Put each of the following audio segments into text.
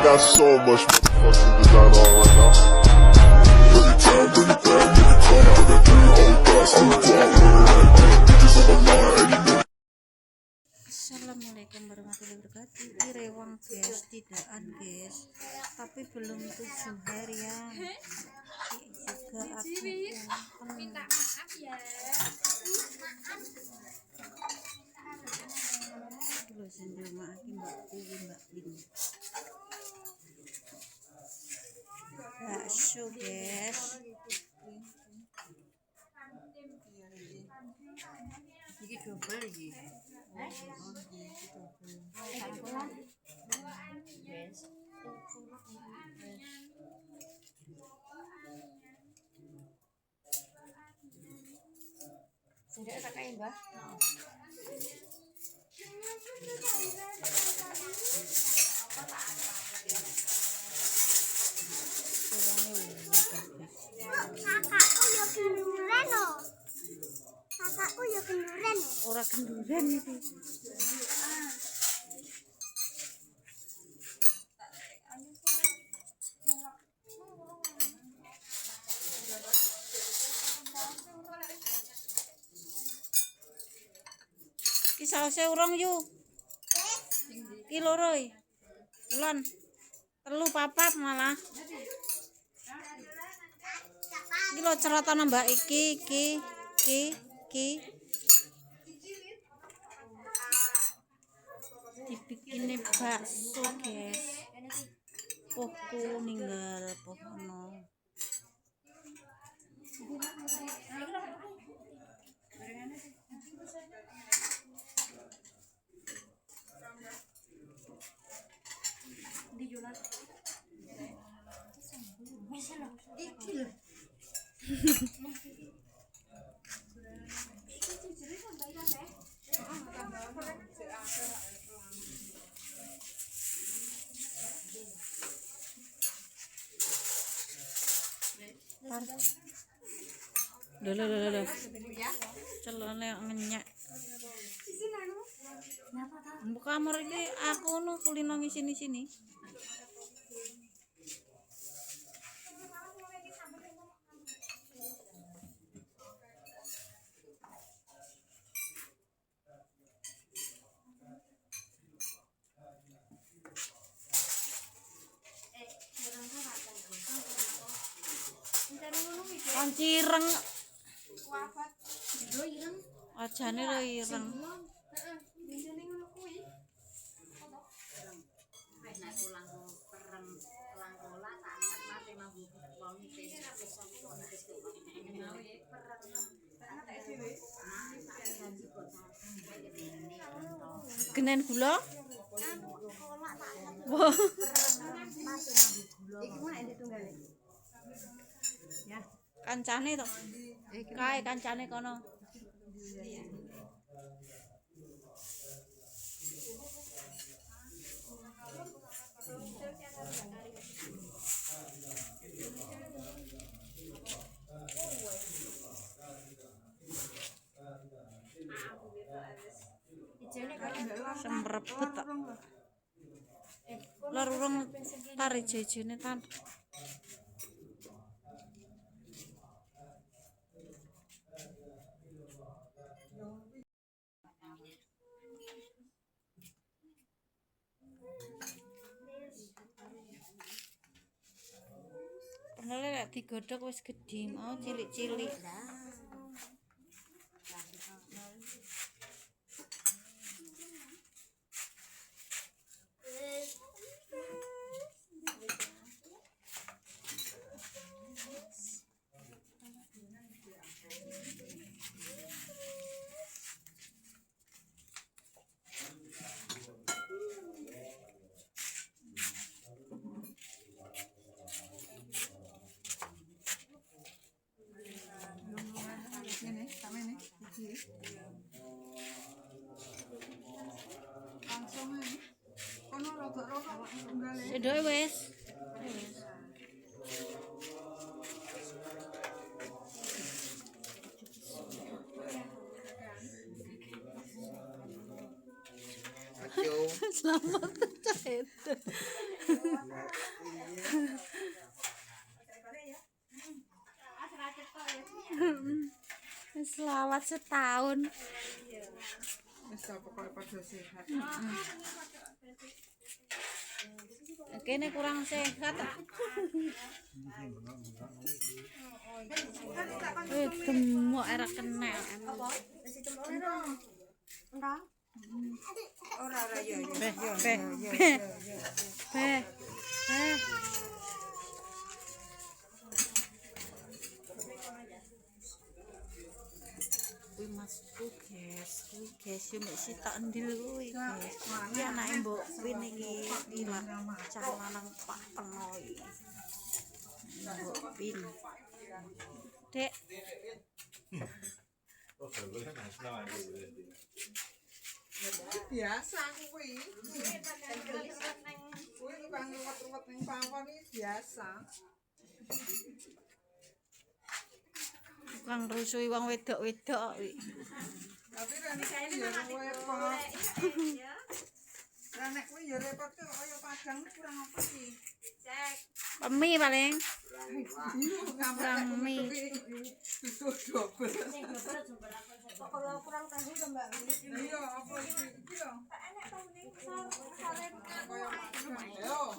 got so much motherfucking design on right now. Every time, bring it back, make it come out, got 3 whole thoughts, I'm the block, bitches on my line, and you know. Assalamualaikum warahmatullahi wabarakatuh. Di rewang guys, tidakan guys, tapi belum 7 harian juga aku minta maaf ya. Lo sendiri maafin mbak Pin bakso guys. Ini double iki. Sudah tak kain bah. Kakakku ya kenduren. Ora kenduren iki. Ki saose urung yu. Ki loro iki. Ulan. 3 papat malah. Iki lho ceratane Mbak iki. Dibikinin bakso guys. Pohku ninggal pohno. Lho. Celone ngenyak. Mbok kamar iki aku nu kulino ngisini-sini. Kancireng. Ajane lho ireng. Genen gula? Wah. Kancane to. Kae kancane kono. Semrebet tak. Lor urung tari jejene tan. Penele lek digodhog wis gedhi, mau cilik-cilik. Sedoe wis. Selamat cahit. Selawat setahun. Wis pokoke padha sehat. Kene kurang sehat. Gemuk era kena. Ora ya. Beh. Kuwi masku guys, yo mek sitok ndil kuwi guys. Iki anake Mbok Pin iki gila cah lanang Pak Pengo iki. Mbok Pin. Dek, Biasa kuwi. Kuwi tukang ruwet-ruwet ning pawon iki biasa. tukang rusui wong wedok-wedok kuwi. Tapi nek ya repot. Lah nek kuwi ya repot kaya padang kurang apa sih? Pemi paling. Kurang mie. Susu double. Kalau kurang tahu to Mbak. Iya, apa iki? Iki lho. Enak to ning sore kaya padang. Yo.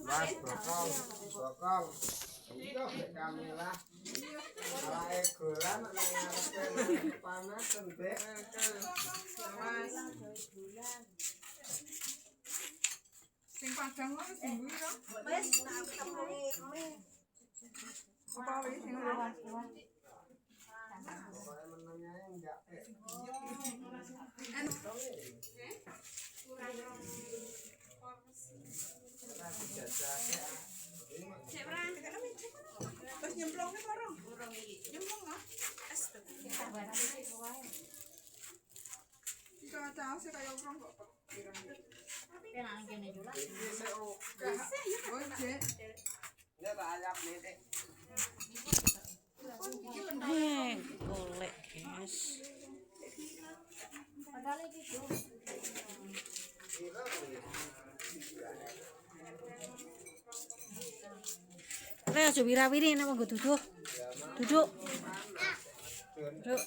Mas bokong. Iya Kamila. Awake golan nang ngarepe panas tembek. Mas. Sing padang wis dimbui to? Wis tak temui mie. Apa wis sing ora? Pokoke meneng ae enggak. Terus nyemplungnya bareng. Nyemplung ah. Jika tahu sih kayak orang kok. Oh, Cek. Ya tak ayap nih. Golek guys. Lah aja wirawiri nek monggo duduk. Duduk. Duduk.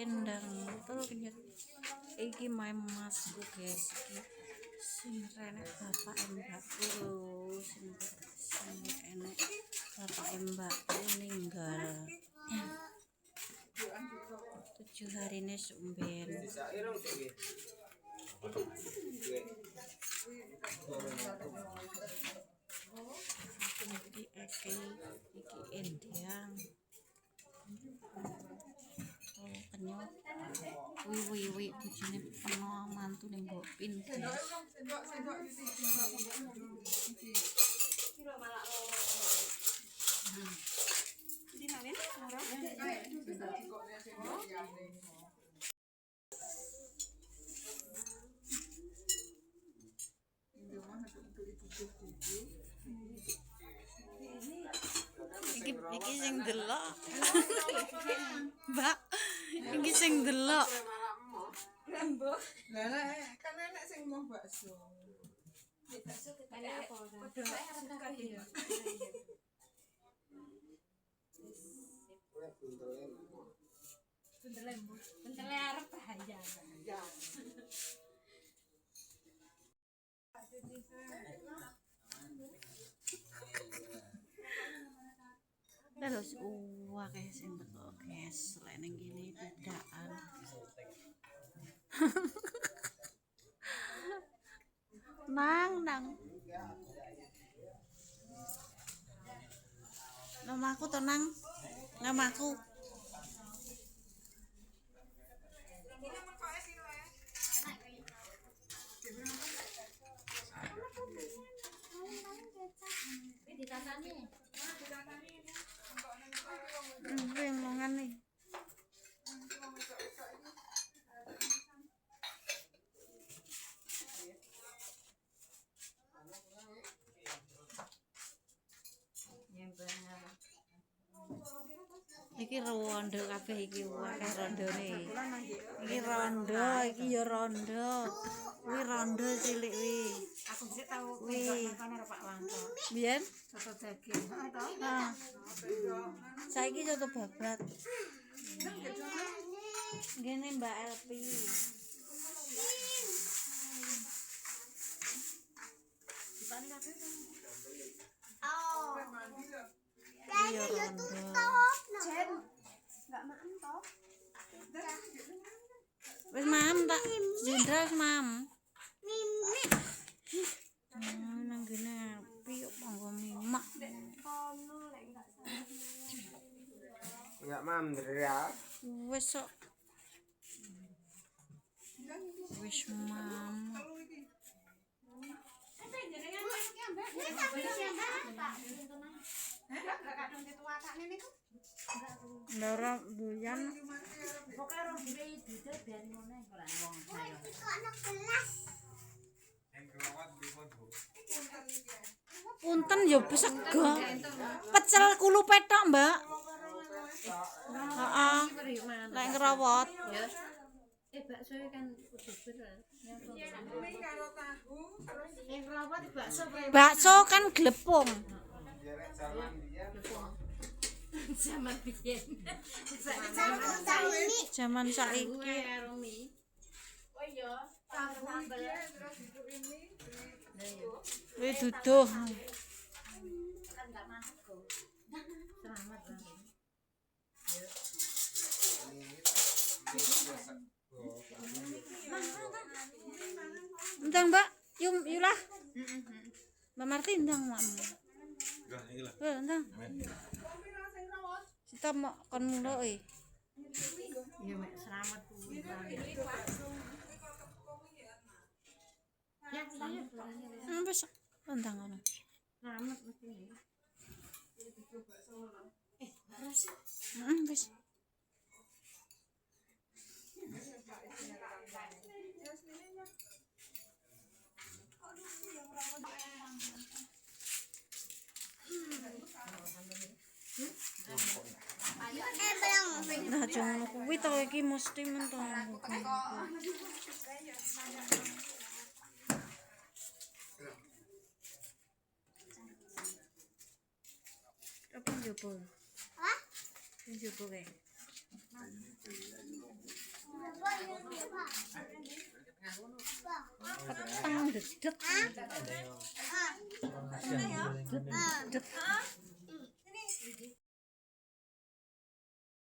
Endang betul kenyat. Iki main masku guys. Sing renek bapak mbakku sing enek bapak mbakku ninggal. 7 hari ini sumben. Iki endang. Oh kenyot. Wi bojone peno mantune Mbok Pin. Sendok Iki sing delok. Mbak, iki sing delok. Lah kan enek sing mau bakso. Enak apa? Bentelnya arep bahaya. Terus kayak sing teko guys, lek ning kene bedaan. Nang. Namaku tenang. Namaku. Rengongan nih. iki rondo kabeh iki akeh rondone. Iki rondo, iki ya rondo. Kuwi rondo cilik wi. Aku sih tahu Wih. kono karo Pak Wanto. Biyen Soto daging. Heeh to. nah saiki coto babat. Ngene Mbak Elpi. Iya rondo. Wis mam tak Jendra wis mam. Nang gene piye monggo mimak. Enggak mandiri ya. Wis kok. Wis mam. Ndara doyan. Punten ya sego. Pecel kulu petok, Mbak. Heeh. Lek ngerawot. Bakso kan kudu bener. Mie karo tahu terus Yang rawat bakso Bakso kan glepung. jerek zaman dia. zaman biyen. Zaman saiki Karo mie. Oh iya, sambel. Terus itu ini kuwi duduh. Selamat Bang. Entang, Mbak. Yulah. Mbak Marti ndang mak. Entang. Kita mau kon mulo Iya, Mek, selamat kuwi. Ya, saya Wis entang ngono. selamat mesti. Wis. Nah, jangan kuwi to iki mesti mentong. Apa njopo? Hah? Njopo kae. Petang dedet. Dedet.